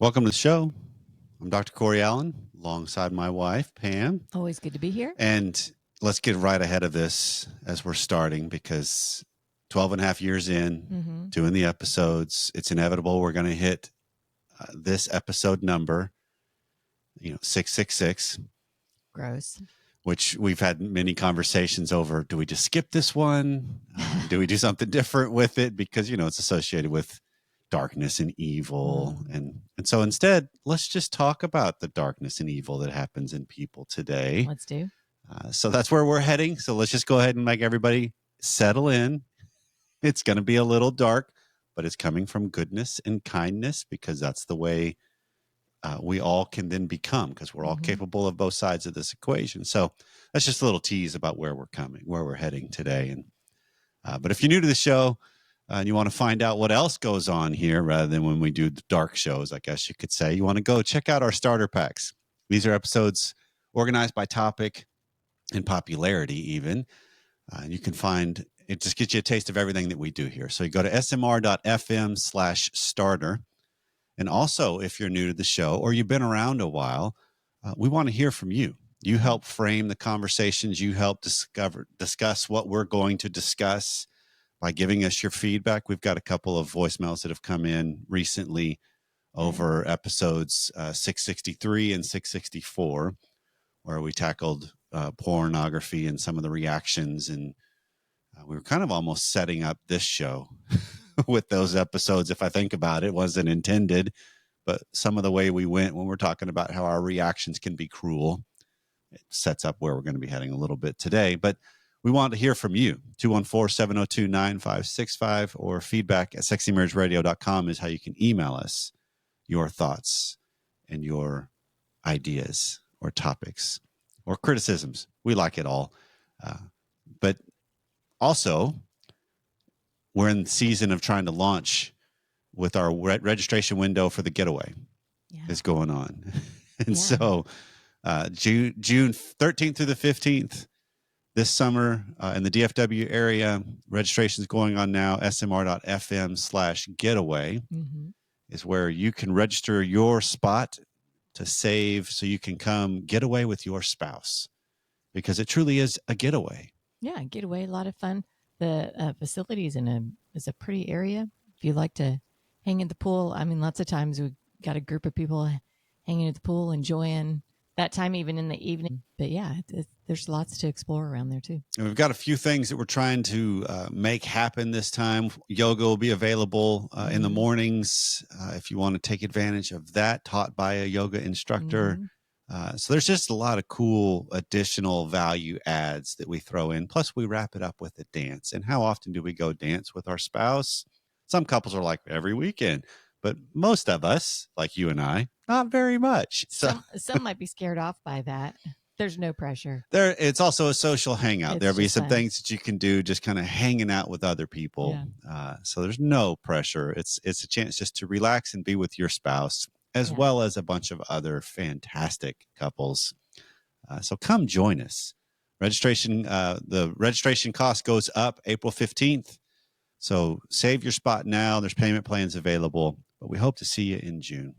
Welcome to the show. I'm Dr. Corey Allen, alongside my wife, Pam. Always good to be here. And let's get right ahead of this as we're starting, because 12 and a half years in, doing the episodes, it's inevitable we're going to hit this episode number, 666. Gross. Which we've had many conversations over. Do we just skip this one? Do we do something different with it? Because, it's associated with darkness and evil. And so instead, let's just talk about the darkness and evil that happens in people today. Let's do. So that's where we're heading. So let's just go ahead and make everybody settle in. It's going to be a little dark, but it's coming from goodness and kindness, because that's the way we all can then become, because we're all capable of both sides of this equation. So that's just a little tease about where we're heading today. And but if you're new to the show and you want to find out what else goes on here, rather than when we do the dark shows, I guess you could say, you want to go check out our starter packs. These are episodes organized by topic and popularity even. You can find, it just gets you a taste of everything that we do here. So you go to smr.fm/starter. And also, if you're new to the show or you've been around a while, we want to hear from you. You help frame the conversations. You help discuss what we're going to discuss by giving us your feedback. We've got a couple of voicemails that have come in recently over episodes 663 and 664, where we tackled pornography and some of the reactions. And we were kind of almost setting up this show with those episodes. If I think about it, it wasn't intended, but some of the way we went when we're talking about how our reactions can be cruel, it sets up where we're going to be heading a little bit today. But we want to hear from you. 214-702-9565 or feedback@sexymarriageradio.com is how you can email us your thoughts and your ideas or topics or criticisms. We like it all. But also, we're in the season of trying to launch with our registration window for the getaway is going on. And so June 13th through the 15th this summer in the DFW area, registration is going on now. smr.fm/getaway is where you can register your spot to save so you can come get away with your spouse, because it truly is a getaway. Yeah, getaway, a lot of fun. The facilities is a pretty area. If you like to hang in the pool, I mean, lots of times we got a group of people hanging at the pool, enjoying that time, even in the evening. But yeah, there's lots to explore around there too. And we've got a few things that we're trying to make happen this time. Yoga will be available in the mornings if you want to take advantage of that, taught by a yoga instructor. So there's just a lot of cool additional value adds that we throw in. Plus, we wrap it up with a dance. And how often do we go dance with our spouse? Some couples are like every weekend, but most of us, like you and I, not very much. So some might be scared off by that. There's no pressure. It's also a social hangout. There'll be some things that you can do just kind of hanging out with other people. Yeah. So there's no pressure. It's a chance just to relax and be with your spouse, as well as a bunch of other fantastic couples. So come join us. The registration cost goes up April 15th. So save your spot now. There's payment plans available, but we hope to see you in June.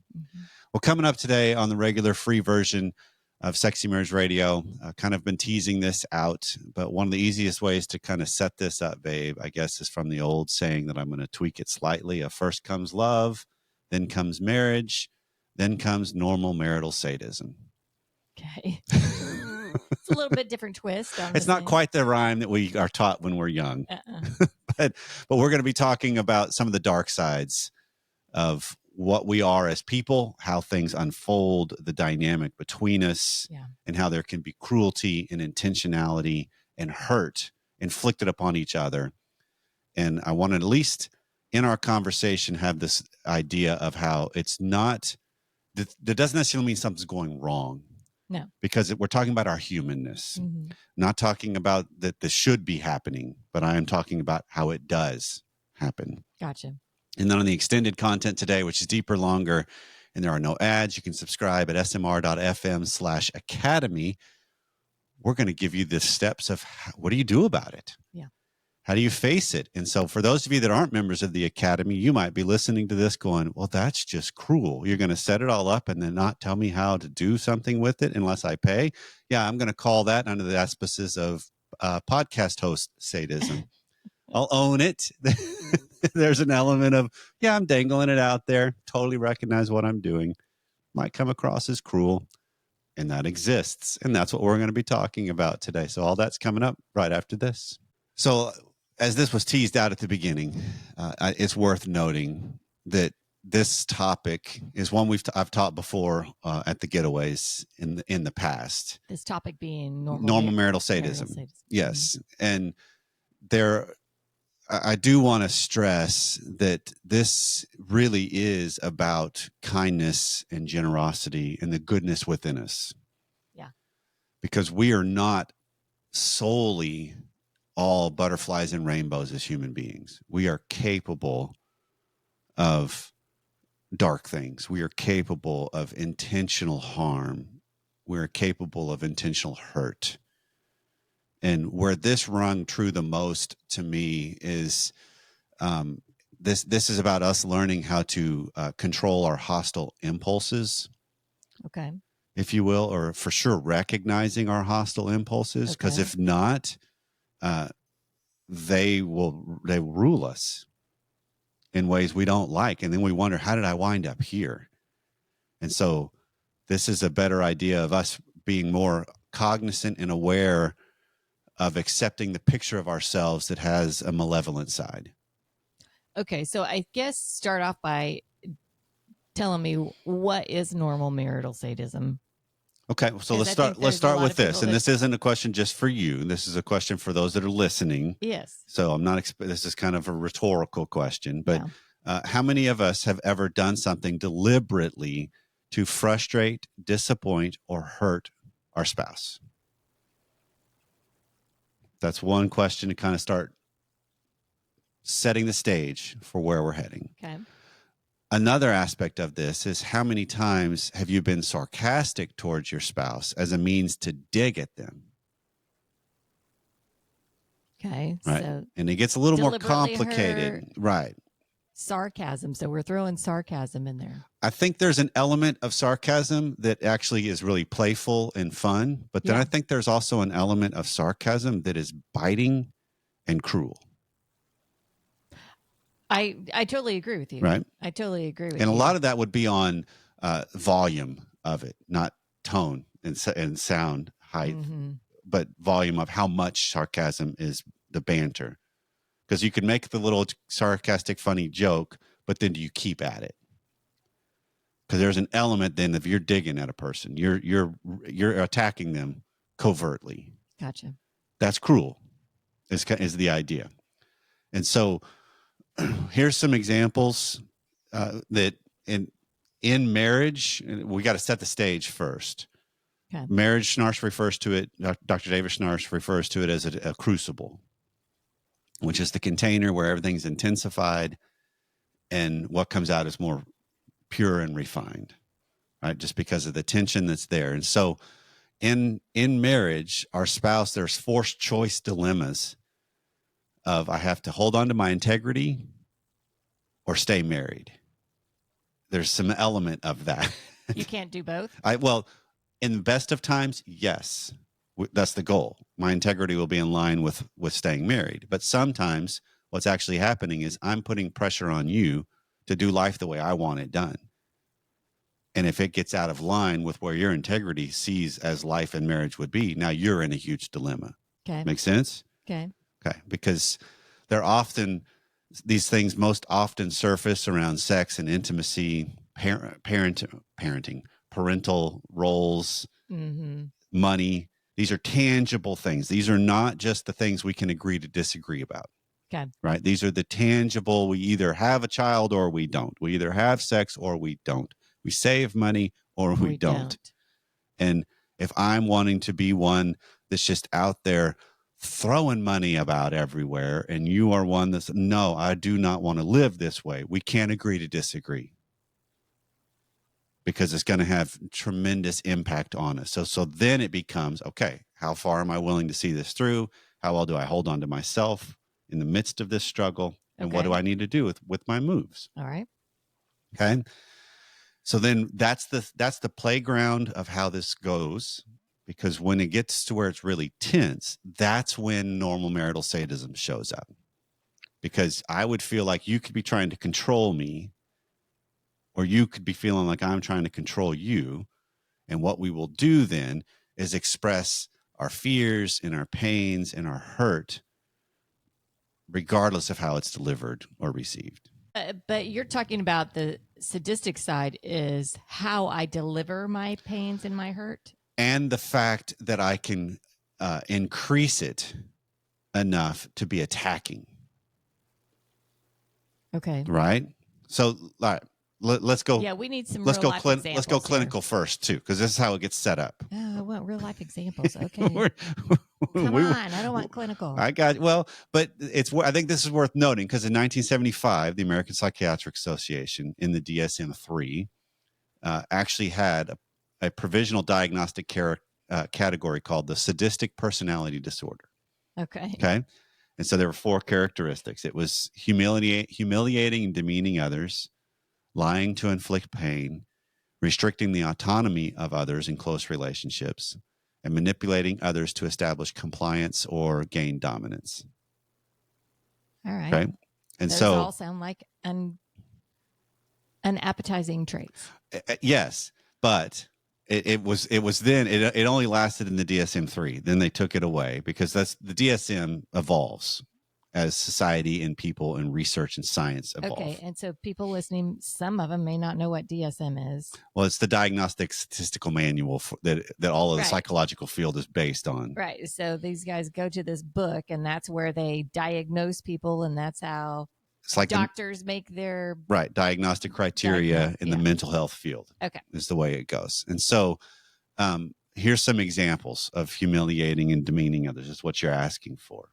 Well, coming up today on the regular free version of Sexy Marriage Radio, kind of been teasing this out, but one of the easiest ways to kind of set this up, babe, I guess, is from the old saying that I'm going to tweak it slightly. First comes love, then comes marriage, then comes normal marital sadism. Okay. It's a little bit different twist. It's not quite the rhyme that we are taught when we're young. But we're going to be talking about some of the dark sides of what we are as people, how things unfold, the dynamic between us, and how there can be cruelty and intentionality and hurt inflicted upon each other. And I want to, at least in our conversation, have this idea of how it's not, that doesn't necessarily mean something's going wrong. No. Because we're talking about our humanness, not talking about that this should be happening, but I am talking about how it does happen. Gotcha. And then on the extended content today, which is deeper, longer, and there are no ads, you can subscribe at smr.fm/academy. We're going to give you the steps of what do you do about it? Yeah. How do you face it? And so for those of you that aren't members of the Academy, you might be listening to this going, well, that's just cruel. You're going to set it all up and then not tell me how to do something with it unless I pay. Yeah, I'm going to call that under the auspices of podcast host sadism. I'll own it. There's an element of, yeah, I'm dangling it out there. Totally recognize what I'm doing. Might come across as cruel. And that exists. And that's what we're going to be talking about today. So all that's coming up right after this. So as this was teased out at the beginning, it's worth noting that this topic is one I've taught before at the getaways in the past. This topic being normal marital sadism. Marital sadism. Yes. And I do want to stress that this really is about kindness and generosity and the goodness within us. Yeah. Because we are not solely all butterflies and rainbows as human beings. We are capable of dark things. We are capable of intentional harm. We are capable of intentional hurt. And where this rung true the most to me is this is about us learning how to control our hostile impulses. Okay. If you will, or for sure recognizing our hostile impulses, because if not, they will rule us in ways we don't like. And then we wonder, how did I wind up here? And so this is a better idea of us being more cognizant and aware of accepting the picture of ourselves that has a malevolent side. Okay, so I guess start off by telling me, what is normal marital sadism? Okay, so let's start with this. And this isn't a question just for you. This is a question for those that are listening. Yes. So I'm not, this is kind of a rhetorical question, but how many of us have ever done something deliberately to frustrate, disappoint, or hurt our spouse? That's one question to kind of start setting the stage for where we're heading. Okay. Another aspect of this is, how many times have you been sarcastic towards your spouse as a means to dig at them? Okay. Right. So and it gets a little more complicated. Right. Sarcasm. So we're throwing sarcasm in there. I think there's an element of sarcasm that actually is really playful and fun. But then I think there's also an element of sarcasm that is biting and cruel. I totally agree with you. Right. I totally agree with you. And a lot of that would be on volume of it, not tone and sound height, but volume of how much sarcasm is the banter. Because you can make the little sarcastic, funny joke, but then do you keep at it? Because there's an element then of you're digging at a person, you're attacking them covertly. Gotcha. That's cruel. Is the idea. And so here's some examples that in marriage, we got to set the stage first. Okay. Marriage, Schnarch refers to it. Dr. David Schnarch refers to it as a crucible, which is the container where everything's intensified and what comes out is more pure and refined, right? Just because of the tension that's there. And so in marriage, our spouse, there's forced choice dilemmas of, I have to hold on to my integrity or stay married. There's some element of that. You can't do both? Well, in the best of times, yes. That's the goal. My integrity will be in line with staying married. But sometimes what's actually happening is I'm putting pressure on you to do life the way I want it done. And if it gets out of line with where your integrity sees as life and marriage would be, now you're in a huge dilemma. Okay. Make sense? Okay. Okay. Because these things most often surface around sex and intimacy, parenting, parental roles, money. These are tangible things. These are not just the things we can agree to disagree about. Okay. Right? These are the tangible, we either have a child or we don't. We either have sex or we don't. We save money or we don't. And if I'm wanting to be one that's just out there throwing money about everywhere, and you are one that's, no, I do not want to live this way, we can't agree to disagree. Because it's going to have tremendous impact on us. So then it becomes, okay, how far am I willing to see this through? How well do I hold on to myself in the midst of this struggle, and what do I need to do with my moves? All right. Okay. So then that's the playground of how this goes, because when it gets to where it's really tense, that's when normal marital sadism shows up. Because I would feel like you could be trying to control me, or you could be feeling like I'm trying to control you. And what we will do then is express our fears and our pains and our hurt, regardless of how it's delivered or received. But you're talking about the sadistic side is how I deliver my pains and my hurt. And the fact that I can increase it enough to be attacking. Okay. Right? So let's go. Yeah, we need some let's real go life examples. Let's go clinical first, too, because this is how it gets set up. Oh, I want real life examples. Okay. Come on. I don't want clinical. I got, well, but I think this is worth noting, because in 1975, the American Psychiatric Association in the DSM-3 actually had a provisional diagnostic category called the sadistic personality disorder. Okay. Okay. And so there were 4 characteristics. It was humiliating and demeaning others, lying to inflict pain, restricting the autonomy of others in close relationships, and manipulating others to establish compliance or gain dominance. All right. Okay. And those all sound like unappetizing traits. Yes, but it was then it only lasted in the DSM-3. Then they took it away, because that's the DSM evolves as society and people and research and science evolve. Okay, and so people listening, some of them may not know what DSM is. Well, it's the Diagnostic Statistical Manual that all of the psychological field is based on. Right. So these guys go to this book, and that's where they diagnose people, and that's how it's like doctors make their diagnostic criteria in the mental health field. Okay, is the way it goes. And so here's some examples of humiliating and demeaning others. Is what you're asking for.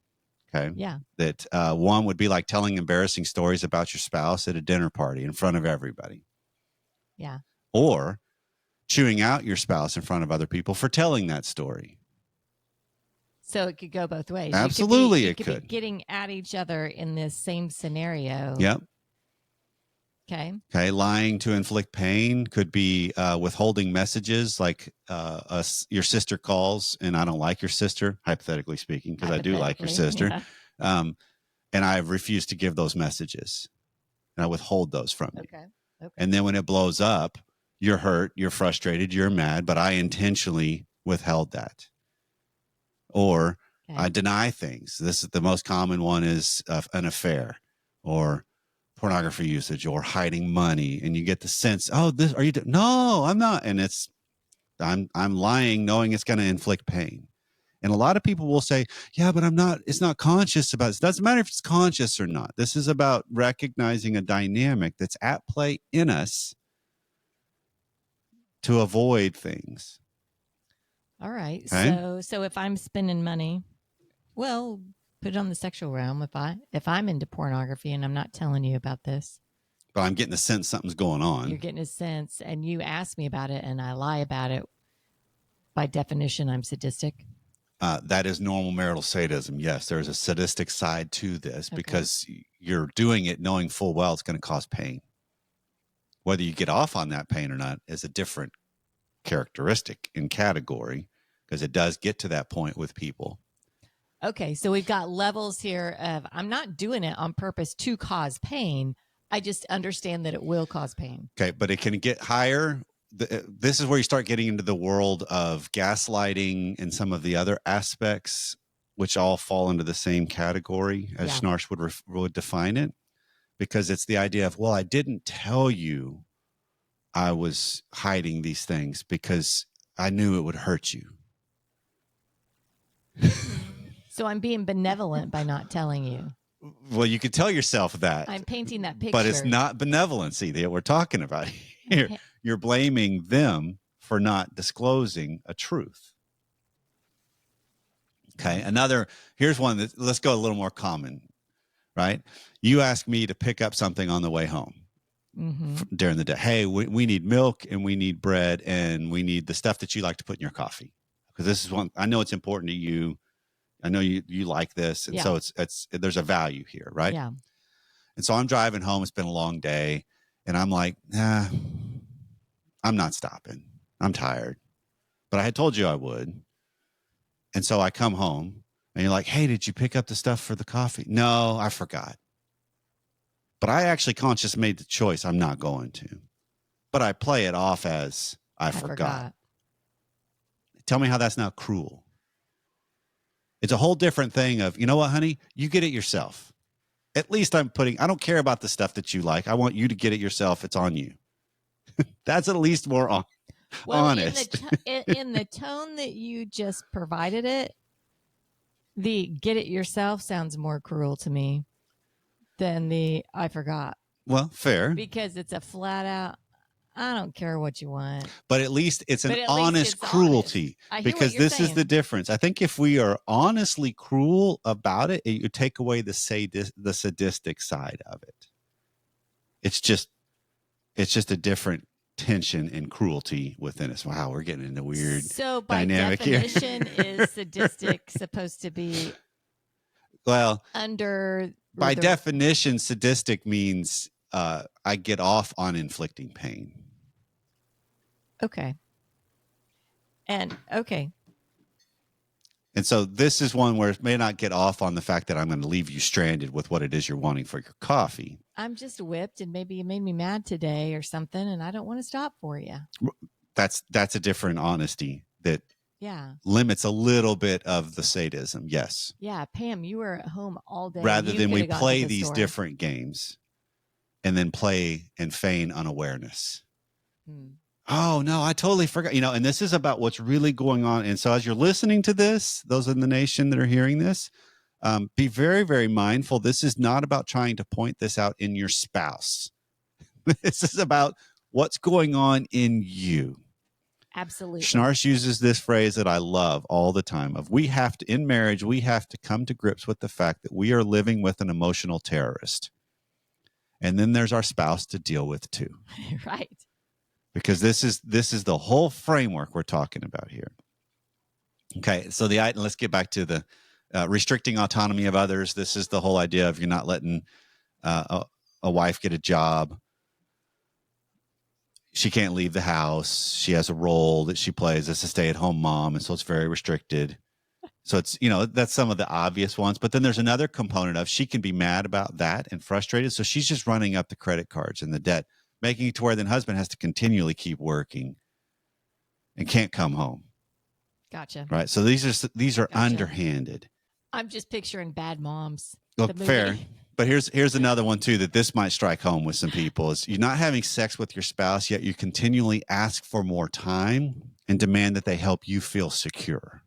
Okay. Yeah. That one would be like telling embarrassing stories about your spouse at a dinner party in front of everybody. Yeah. Or chewing out your spouse in front of other people for telling that story. So it could go both ways. Absolutely, it could be getting at each other in this same scenario. Yep. Okay. Lying to inflict pain could be withholding messages, like your sister calls and I don't like your sister, hypothetically speaking, because I do like your sister. Yeah. And I've refused to give those messages, and I withhold those from you. Okay. And then when it blows up, you're hurt, you're frustrated, you're mad, but I intentionally withheld that. Or I deny things. This is the most common one, is an affair or pornography usage or hiding money. And you get the sense, no, I'm not. And I'm lying, knowing it's going to inflict pain. And a lot of people will say, yeah, but it's not conscious about it. It doesn't matter if it's conscious or not. This is about recognizing a dynamic that's at play in us to avoid things. All right. Okay. So if I'm spending money, well, put it on the sexual realm. If I'm into pornography and I'm not telling you about this, but I'm getting a sense something's going on. You're getting a sense, and you ask me about it, and I lie about it. By definition, I'm sadistic. That is normal marital sadism. Yes, there's a sadistic side to this, because you're doing it knowing full well it's going to cause pain. Whether you get off on that pain or not is a different characteristic in category, because it does get to that point with people. Okay, so we've got levels here of I'm not doing it on purpose to cause pain. I just understand that it will cause pain. Okay, but it can get higher. This is where you start getting into the world of gaslighting and some of the other aspects, which all fall into the same category as Schnarch would define it, because it's the idea of, well, I didn't tell you I was hiding these things because I knew it would hurt you. So I'm being benevolent by not telling you. Well, you could tell yourself that. I'm painting that picture. But it's not benevolency that we're talking about here. You're blaming them for not disclosing a truth. Okay. Here's one let's go a little more common, right? You ask me to pick up something on the way home. Mm-hmm. During the day. Hey, we need milk and we need bread and we need the stuff that you like to put in your coffee. Because this is one, I know it's important to you I know you like this. And so it's there's a value here, right? Yeah. And so I'm driving home. It's been a long day. And I'm like, I'm not stopping. I'm tired. But I had told you I would. And so I come home and you're like, hey, did you pick up the stuff for the coffee? No, I forgot. But I actually consciously made the choice. I'm not going to. But I play it off as I forgot. Tell me how that's not cruel. It's a whole different thing of, you know what, honey? You get it yourself. At least I don't care about the stuff that you like. I want you to get it yourself. It's on you. That's at least more honest. In the tone that you just provided it, the get it yourself sounds more cruel to me than the I forgot. Well, fair. Because it's a flat out, I don't care what you want. But at least it's an honest cruelty. Because this is the difference. I think if we are honestly cruel about it, you take away the sadistic side of it. It's just a different tension and cruelty within us. Wow, we're getting into weird dynamic here. So by definition, is sadistic supposed to be under? By definition, sadistic means I get off on inflicting pain. Okay. And so this is one where it may not get off on the fact that I'm going to leave you stranded with what it is you're wanting for your coffee. I'm just whipped and maybe you made me mad today or something and I don't want to stop for you. That's a different honesty that limits a little bit of the sadism. Yes. Yeah. Pam, you were at home all day. Rather than we play these different games and then play and feign unawareness. Oh, no, I totally forgot. And this is about what's really going on. And so as you're listening to this, those in the nation that are hearing this, be very, very mindful. This is not about trying to point this out in your spouse. This is about what's going on in you. Absolutely. Schnarch uses this phrase that I love all the time of in marriage, we have to come to grips with the fact that we are living with an emotional terrorist. And then there's our spouse to deal with too. Right. Because this is the whole framework we're talking about here. Okay, so let's get back to the restricting autonomy of others. This is the whole idea of you're not letting a wife get a job. She can't leave the house. She has a role that she plays as a stay-at-home mom, and so it's very restricted. So it's, that's some of the obvious ones. But then there's another component of she can be mad about that and frustrated. So she's just running up the credit cards and the debt, making it to where then husband has to continually keep working and can't come home. Gotcha. Right. So these are underhanded. I'm just picturing Bad Moms. Look, fair. But here's another one too that this might strike home with some people is you're not having sex with your spouse, yet you continually ask for more time and demand that they help you feel secure.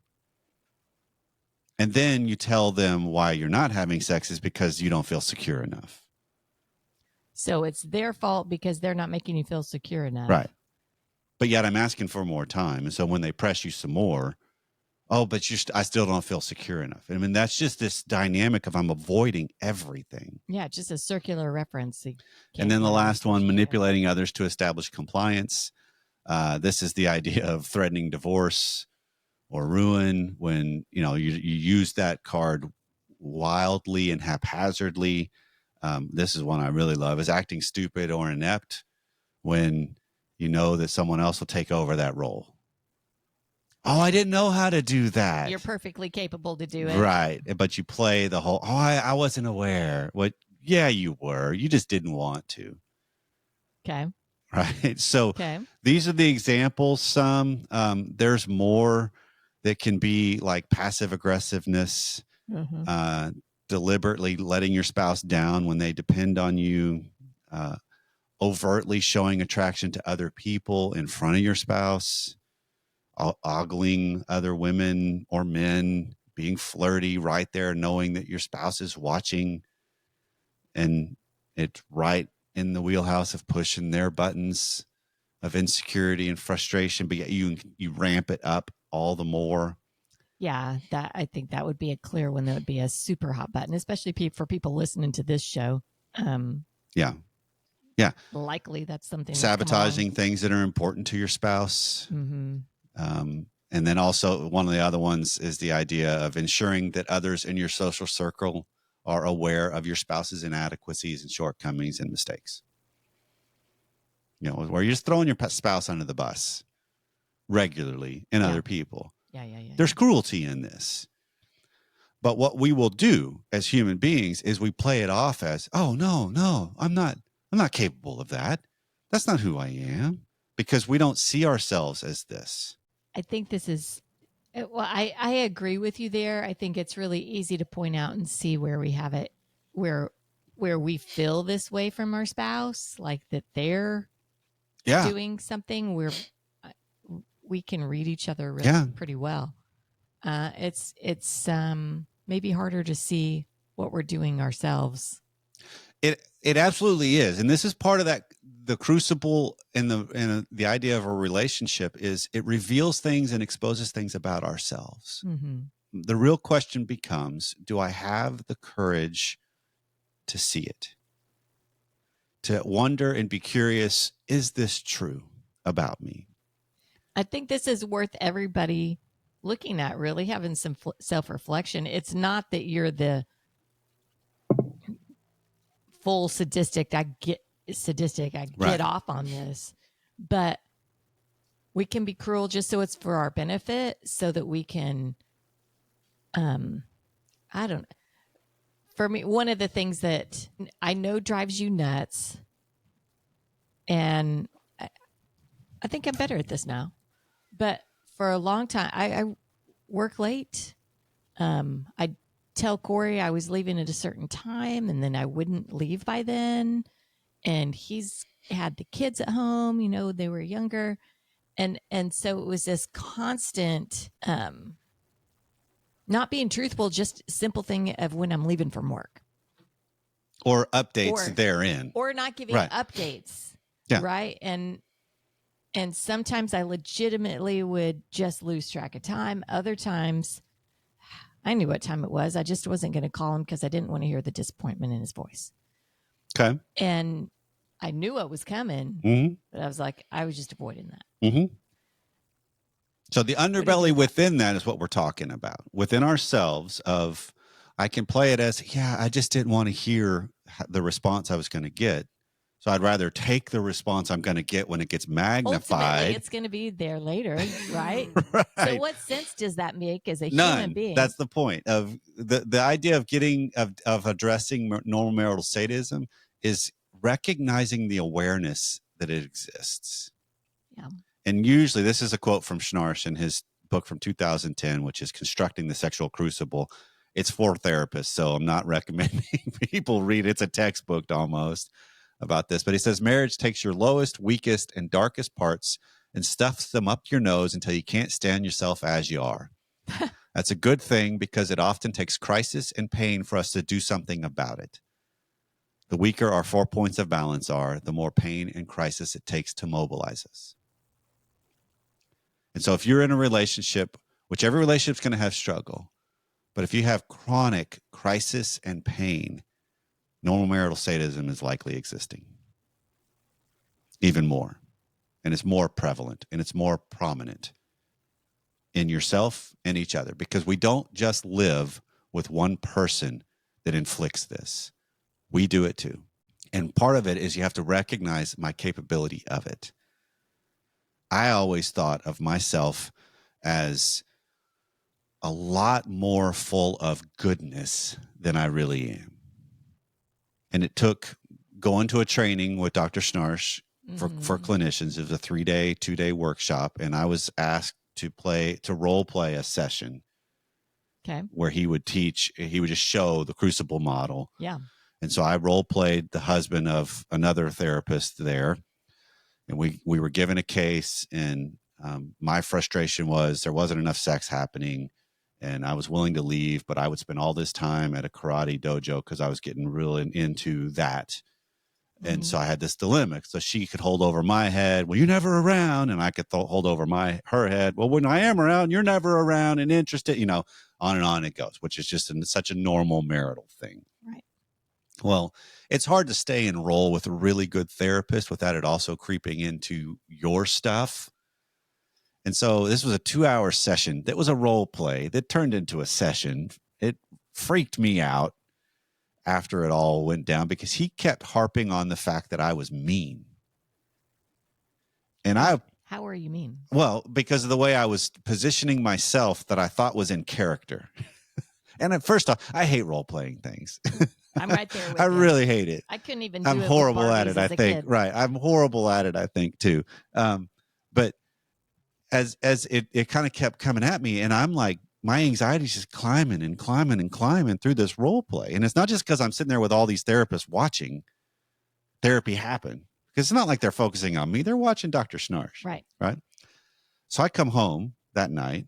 And then you tell them why you're not having sex is because you don't feel secure enough. So it's their fault because they're not making you feel secure enough. Right. But yet I'm asking for more time. And so when they press you some more, but I still don't feel secure enough. I mean, that's just this dynamic of I'm avoiding everything. Yeah, just a circular reference. And then the last one, manipulating others to establish compliance. This is the idea of threatening divorce or ruin when, you use that card wildly and haphazardly. This is one I really love, is acting stupid or inept when you know that someone else will take over that role. Oh, I didn't know how to do that. You're perfectly capable to do it. Right. But you play the whole, I wasn't aware. What? Yeah, you were. You just didn't want to. Okay. Right. So these are the examples. Some, there's more that can be like passive aggressiveness, deliberately letting your spouse down when they depend on you, overtly showing attraction to other people in front of your spouse, ogling other women or men, being flirty right there, knowing that your spouse is watching, and it's right in the wheelhouse of pushing their buttons of insecurity and frustration, but yet you ramp it up all the more. Yeah, I think that would be a clear one. That would be a super hot button, especially for people listening to this show. Yeah. Likely that's something sabotaging things that are important to your spouse. Mm-hmm. And then also one of the other ones is the idea of ensuring that others in your social circle are aware of your spouse's inadequacies and shortcomings and mistakes. Where you're just throwing your spouse under the bus regularly in other people. There's cruelty in this. But what we will do as human beings is we play it off as, oh, no, I'm not capable of that. That's not who I am, because we don't see ourselves as this. I think this is, well, I agree with you there. I think it's really easy to point out and see where we have it, where we feel this way from our spouse, like that they're doing something where we can read each other pretty well. It's maybe harder to see what we're doing ourselves. It absolutely is, and this is part of that. The crucible and the idea of a relationship is it reveals things and exposes things about ourselves. Mm-hmm. The real question becomes: do I have the courage to see it? To wonder and be curious: is this true about me? I think this is worth everybody looking at, really having some self-reflection. It's not that you're the full sadistic. I get off on this, but we can be cruel just so it's for our benefit, so that we can, for me, one of the things that I know drives you nuts, and I think I'm better at this now, but for a long time, I work late. I tell Corey I was leaving at a certain time, and then I wouldn't leave by then. And he's had the kids at home, they were younger. And so it was this constant, not being truthful, just simple thing of when I'm leaving from work. Or updates therein. Or not giving updates. Yeah. Right. And sometimes I legitimately would just lose track of time. Other times I knew what time it was. I just wasn't going to call him because I didn't want to hear the disappointment in his voice. Okay. And I knew what was coming, but I was just avoiding that. Mm-hmm. So the underbelly within that is what we're talking about. Within ourselves I can play it as, I just didn't want to hear the response I was going to get. So I'd rather take the response I'm going to get when it gets magnified. Ultimately, it's going to be there later, right? Right. So what sense does that make as a human being? That's the point of the idea of of addressing normal marital sadism is recognizing the awareness that it exists. Yeah. And usually this is a quote from Schnarch in his book from 2010, which is Constructing the Sexual Crucible. It's for therapists, so I'm not recommending people read it. It's a textbook almost about this, but he says marriage takes your lowest, weakest, and darkest parts and stuffs them up your nose until you can't stand yourself as you are. That's a good thing because it often takes crisis and pain for us to do something about it. The weaker our 4 points of balance are, the more pain and crisis it takes to mobilize us. And so if you're in a relationship, which every relationship is going to have struggle, but if you have chronic crisis and pain, normal marital sadism is likely existing even more. And it's more prevalent and it's more prominent in yourself and each other, because we don't just live with one person that inflicts this. We do it too. And part of it is you have to recognize my capability of it. I always thought of myself as a lot more full of goodness than I really am. And it took going to a training with Dr. Schnarch for clinicians. It was a 3-day, 2-day workshop. And I was asked to role play a session. Okay. Where he would just show the crucible model. Yeah. And so I role played the husband of another therapist there. And we were given a case, and my frustration was there wasn't enough sex happening. And I was willing to leave, but I would spend all this time at a karate dojo because I was getting really into that. And so I had this dilemma. So she could hold over my head. Well, you're never around. And I could hold over her head. Well, when I am around, you're never around and interested, on and on it goes, which is just such a normal marital thing. Right. Well, it's hard to stay in role with a really good therapist without it also creeping into your stuff. And so this was a 2-hour session. That was a role play that turned into a session. It freaked me out after it all went down because he kept harping on the fact that I was mean. And how are you mean? Well, because of the way I was positioning myself that I thought was in character. And first off, I hate role-playing things. I'm right there with I you. really hate it. I couldn't even do I'm it horrible with at it, I think. kid. Right. I'm horrible at it, I think, too. But as it kind of kept coming at me, and I'm like, my anxiety is just climbing and climbing and climbing through this role play. And it's not just because I'm sitting there with all these therapists watching therapy happen, because it's not like they're focusing on me. They're watching Dr. Schnarch. Right. Right. So I come home that night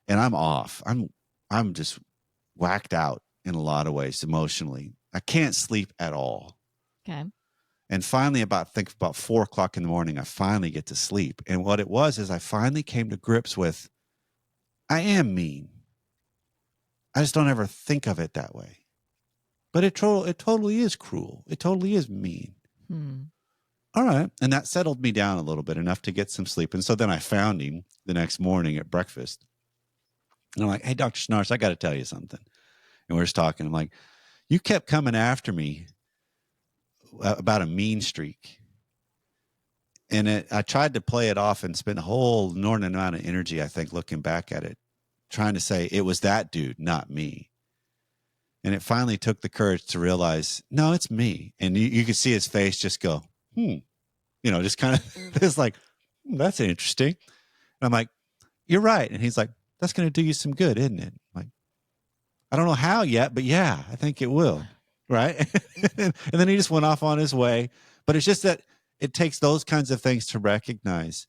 and I'm off. I'm just whacked out in a lot of ways emotionally. I can't sleep at all. Okay. And finally, about 4 o'clock in the morning, I finally get to sleep. And what it was is I finally came to grips with, I am mean. I just don't ever think of it that way. But it totally is cruel. It totally is mean. All right. And that settled me down a little bit, enough to get some sleep. And so then I found him the next morning at breakfast. And I'm like, hey, Dr. Schnarch, I got to tell you something. And we're just talking. I'm like, you kept coming after me about a mean streak. And I tried to play it off and spent a whole inordinate amount of energy, I think, looking back at it, trying to say it was that dude, not me. And it finally took the courage to realize, no, it's me. And you could see his face just go, just kind of, it's like, that's interesting. And I'm like, you're right. And he's like, that's going to do you some good, isn't it? I'm like, I don't know how yet, but yeah, I think it will. Right. And then he just went off on his way. But it's just that it takes those kinds of things to recognize,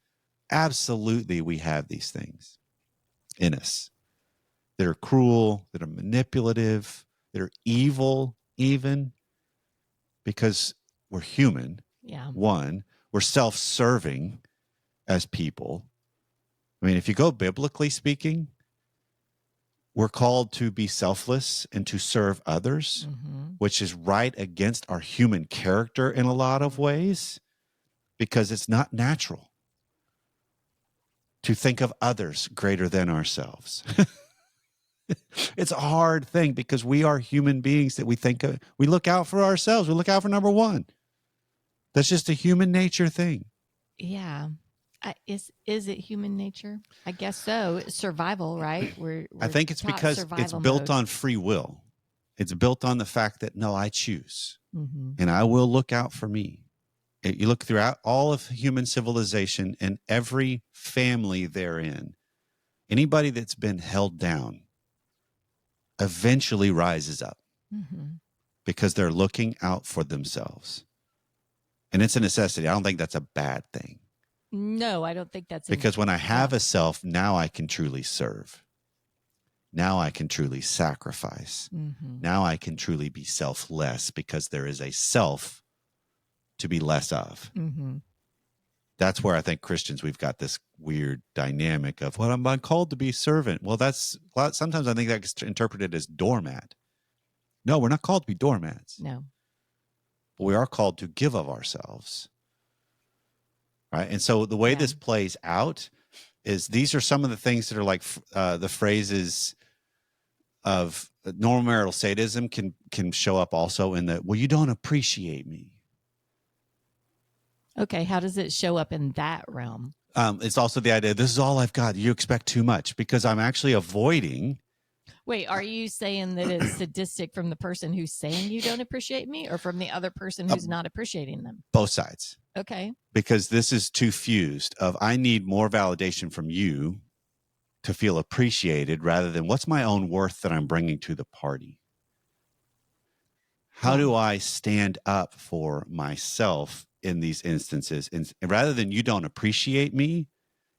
absolutely, we have these things in us that are cruel, that are manipulative, that are evil, even because we're human. Yeah. One, we're self-serving as people. I mean, if you go biblically speaking, we're called to be selfless and to serve others, which is right against our human character in a lot of ways, because it's not natural to think of others greater than ourselves. It's a hard thing because we are human beings that we look out for ourselves. We look out for number one. That's just a human nature thing. Yeah. Is it human nature? I guess so. It's survival, right? I think it's because it's built on free will. It's built on the fact that, no, I choose and I will look out for me. You look throughout all of human civilization and every family therein, anybody that's been held down eventually rises up because they're looking out for themselves. And it's a necessity. I don't think that's a bad thing. No, I don't think that's because when I have a self, now I can truly serve. Now I can truly sacrifice. Now I can truly be selfless because there is a self to be less of. That's where I think Christians, we've got this weird dynamic of, well, I'm called to be servant. Well, sometimes I think that gets interpreted as doormat. No, we're not called to be doormats. No. But we are called to give of ourselves. Right. And so the way this plays out is these are some of the things that are like the phrases of normal marital sadism can show up also in the, well, you don't appreciate me. Okay. How does it show up in that realm? It's also the idea, this is all I've got. You expect too much because I'm actually avoiding. Wait, are you saying that it's sadistic from the person who's saying you don't appreciate me or from the other person who's not appreciating them? Both sides. Okay. Because this is too fused of, I need more validation from you to feel appreciated rather than what's my own worth that I'm bringing to the party. How do I stand up for myself in these instances? And rather than you don't appreciate me,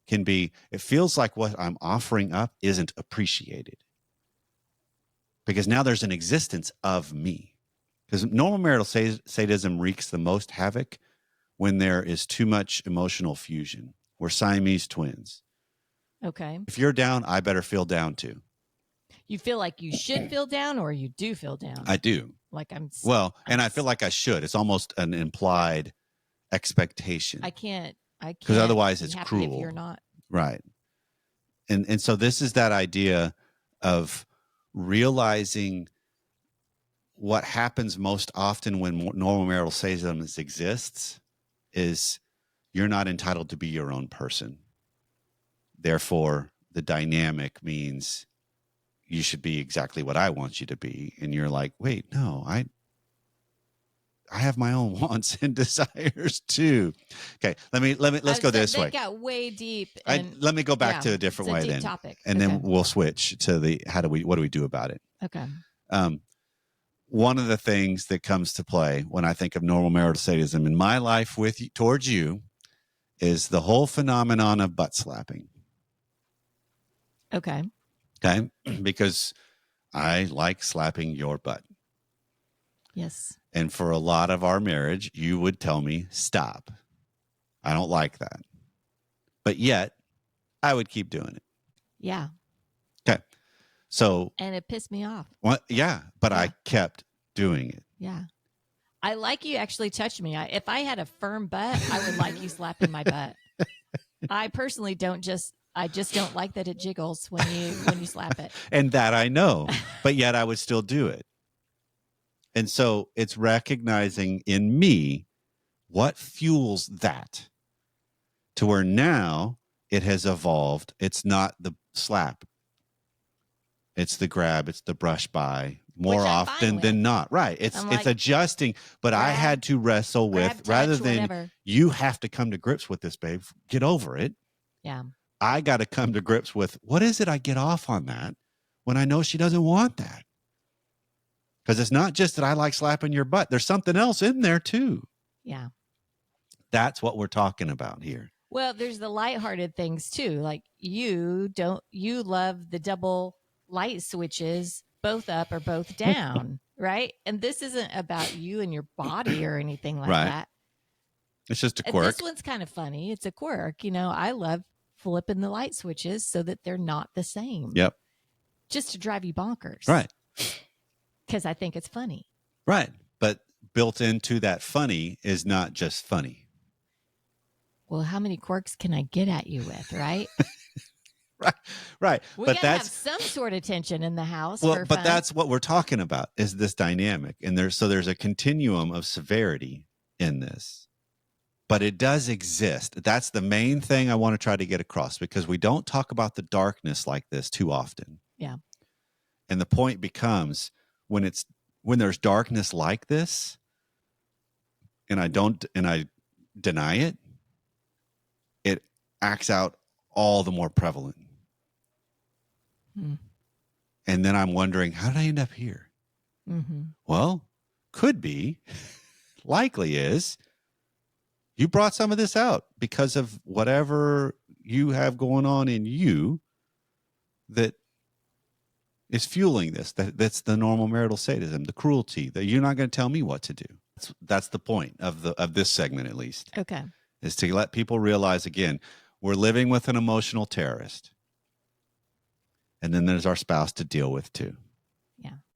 can be, it feels like what I'm offering up isn't appreciated. Because now there's an existence of me. Because normal marital sadism wreaks the most havoc when there is too much emotional fusion. We're Siamese twins. Okay. If you're down, I better feel down too. You feel like you should feel down or you do feel down? I do. Like I feel like I should. It's almost an implied expectation. I can't. Because otherwise it's happy cruel. if you're not. Right. And so this is that idea of realizing what happens most often when normal marital sadism exists is you're not entitled to be your own person. Therefore, the dynamic means you should be exactly what I want you to be. And you're like, wait, no, I have my own wants and desires too. Okay, let's go this way. That got way deep. And let me go back to a different way then. Topic. And then we'll switch to the what do we do about it? Okay. One of the things that comes to play when I think of normal marital sadism in my life towards you is the whole phenomenon of butt slapping. Okay. Okay. Because I like slapping your butt. Yes. And for a lot of our marriage, you would tell me, stop. I don't like that. But yet, I would keep doing it. Yeah. Okay. So. And it pissed me off. Well, yeah, but yeah. I kept doing it. Yeah. I like you actually touched me. If I had a firm butt, I would like you slapping my butt. I personally I just don't like that it jiggles when you slap it. And that I know, but yet I would still do it. And so it's recognizing in me what fuels that to where now it has evolved. It's not the slap. It's the grab. It's the brush by more often than not. Right. It's adjusting, but grab, I had to wrestle with rather than whatever. You have to come to grips with this, babe. Get over it. Yeah. I got to come to grips with what is it I get off on that when I know she doesn't want that? Because it's not just that I like slapping your butt. There's something else in there too. Yeah. That's what we're talking about here. Well, there's the lighthearted things too. Like you love the double light switches, both up or both down, right? And this isn't about you and your body or anything like that. It's just a quirk. And this one's kind of funny. It's a quirk. I love flipping the light switches so that they're not the same. Yep. Just to drive you bonkers. Right. Because I think it's funny. Right. But built into that funny is not just funny. Well, how many quirks can I get at you with, right? Right. We gotta have some sort of tension in the house. Well, but that's what we're talking about is this dynamic. And there's a continuum of severity in this. But it does exist. That's the main thing I want to try to get across because we don't talk about the darkness like this too often. Yeah. And the point becomes when there's darkness like this and I deny it, it acts out all the more prevalent. And then I'm wondering, how did I end up here? Mm-hmm. Well, could be, likely is, you brought some of this out because of whatever you have going on in you that is fueling this. That's the normal marital sadism, the cruelty, that you're not going to tell me what to do. That's the point of this segment, at least. Okay. Is to let people realize, again, we're living with an emotional terrorist. And then there's our spouse to deal with too. Yeah.